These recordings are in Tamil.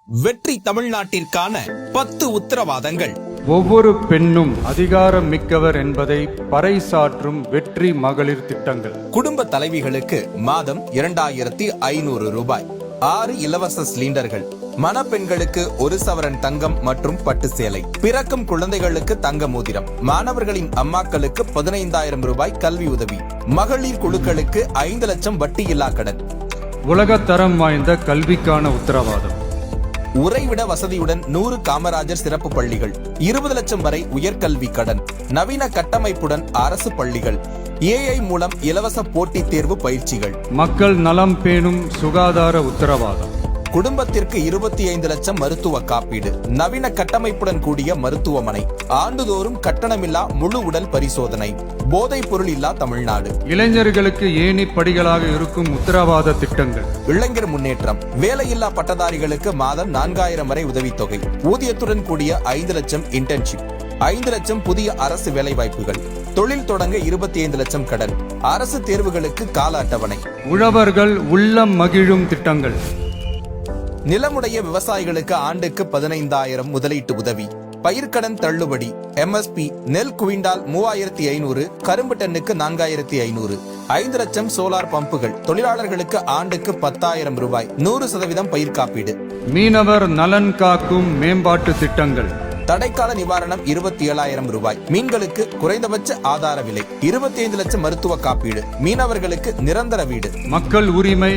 வெற்றி தமிழ்நாட்டிற்கான 10 உத்தரவாதங்கள். ஒவ்வொரு பெண்ணும் அதிகாரம் மிக்கவர் என்பதை பறைசாற்றும் வெற்றி மகளிர் திட்டங்கள். குடும்ப தலைவிகளுக்கு மாதம் 2500 ரூபாய். 6 இலவச சிலிண்டர்கள். மணப்பெண்களுக்கு 1 சவரன் தங்கம் மற்றும் பட்டு சேலை. பிறக்கும் குழந்தைகளுக்கு தங்க மோதிரம். மாணவர்களின் அம்மாக்களுக்கு 15,000 ரூபாய் கல்வி உதவி. மகளிர் குழுக்களுக்கு 5 லட்சம் வட்டியில்லா கடன். உலகத்தரம் வாய்ந்த கல்விக்கான உத்தரவாதம். உறைவிட வசதியுடன் 100 காமராஜர் சிறப்பு பள்ளிகள். 20 லட்சம் வரை உயர்கல்வி கடன். நவீன கட்டமைப்புடன் அரசு பள்ளிகள். AI மூலம் இலவச போட்டித் தேர்வு பயிற்சிகள். மக்கள் நலம் பேணும் சுகாதார உத்தரவாதம். குடும்பத்திற்கு 25 லட்சம் மருத்துவ காப்பீடு. நவீன கட்டமைப்புடன் கூடிய மருத்துவமனை. ஆண்டுதோறும் கட்டணமில்லா முழு உடல் பரிசோதனை. போதைப் பொருள் இல்லா தமிழ்நாடு. இளைஞர்களுக்கு ஏணி படிகளாக இருக்கும் உத்தரவாத திட்டங்கள். இளைஞர் முன்னேற்றம். வேலையில்லா பட்டதாரிகளுக்கு மாதம் 4000 வரை உதவித்தொகை. ஊதியத்துடன் கூடிய 5 லட்சம் இன்டர்ன்ஷிப். 5 லட்சம் புதிய அரசு வேலைவாய்ப்புகள். தொழில் தொடங்க 25 லட்சம் கடன். அரசு தேர்வுகளுக்கு கால அட்டவணை. உழவர்கள் உள்ளம் மகிழும் திட்டங்கள். நிலமுடைய விவசாயிகளுக்கு ஆண்டுக்கு 15,000 முதலீட்டு உதவி. பயிர்க்கடன் தள்ளுபடி. MSP நெல் குவிண்டால் 3500, கரும்பு டன்னுக்கு 4500. 5 லட்சம் சோலார் பம்புகள். தொழிலாளர்களுக்கு ஆண்டுக்கு 10,000 ரூபாய். 100% பயிர் காப்பீடு. மீனவர் நலன் காக்கும் மேம்பாட்டு திட்டங்கள். தடைக்கால நிவாரணம் 27,000 ரூபாய். மீன்களுக்கு குறைந்தபட்ச ஆதார விலை. 25 லட்சம் மருத்துவ காப்பீடு. மீனவர்களுக்கு நிரந்தர வீடு. மக்கள் உரிமை,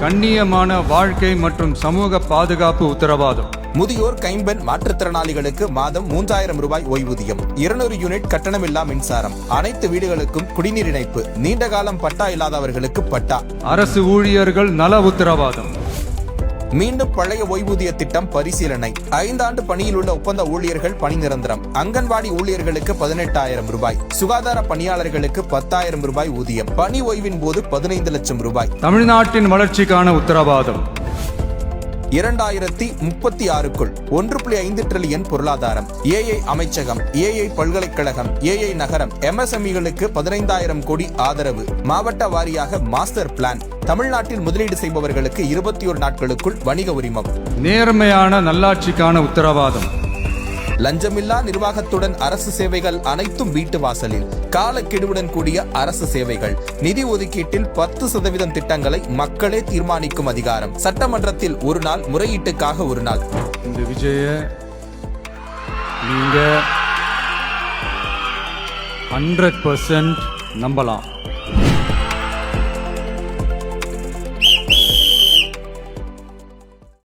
கண்ணியமான வாழ்க்கை மற்றும் சமூக பாதுகாப்பு உத்தரவாதம். முதியோர், கைம்பெண், மாற்றுத்திறனாளிகளுக்கு மாதம் 3000 ரூபாய் ஓய்வூதியம். 200 யூனிட் கட்டணமில்லா மின்சாரம். அனைத்து வீடுகளுக்கும் குடிநீர் இணைப்பு. நீண்ட காலம் பட்டா இல்லாதவர்களுக்கு பட்டா. அரசு ஊழியர்கள் நல உத்தரவாதம். மீண்டும் பழைய ஓய்வூதிய திட்டம் பரிசீலனை. 5 ஆண்டு பணியில் உள்ள ஒப்பந்த ஊழியர்கள் பணி நிரந்தரம். அங்கன்வாடி ஊழியர்களுக்கு 18,000 ரூபாய். சுகாதார பணியாளர்களுக்கு 10,000 ரூபாய் ஊதியம். பணி ஓய்வின் போது 15 லட்சம் ரூபாய். தமிழ்நாட்டின் வளர்ச்சிக்கான உத்தரவாதம். 2036க்குள் 1.5 டிரில்லியன் பொருளாதாரம். AI அமைச்சகம், AI பல்கலைக்கழகம், AI நகரம். MSMEகளுக்கு 15,000 கோடி ஆதரவு. மாவட்ட வாரியாக மாஸ்டர் பிளான். தமிழ்நாட்டில் முதலீடு செய்பவர்களுக்கு 21 நாட்களுக்குள் வணிக உரிமம். நேர்மையான நல்லாட்சிக்கான உத்தரவாதம். லஞ்சமில்லா நிர்வாகத்துடன் அரசு சேவைகள் அனைத்தும் வீட்டு வாசலில். காலக்கெடுவுடன் கூடிய அரசு சேவைகள். நிதி ஒதுக்கீட்டில் 10% திட்டங்களை மக்களே தீர்மானிக்கும் அதிகாரம். சட்டமன்றத்தில் 1 நாள், முறையீட்டுக்காக 1 நாள். இந்த விஜய நீங்க 100% நம்பலாம்.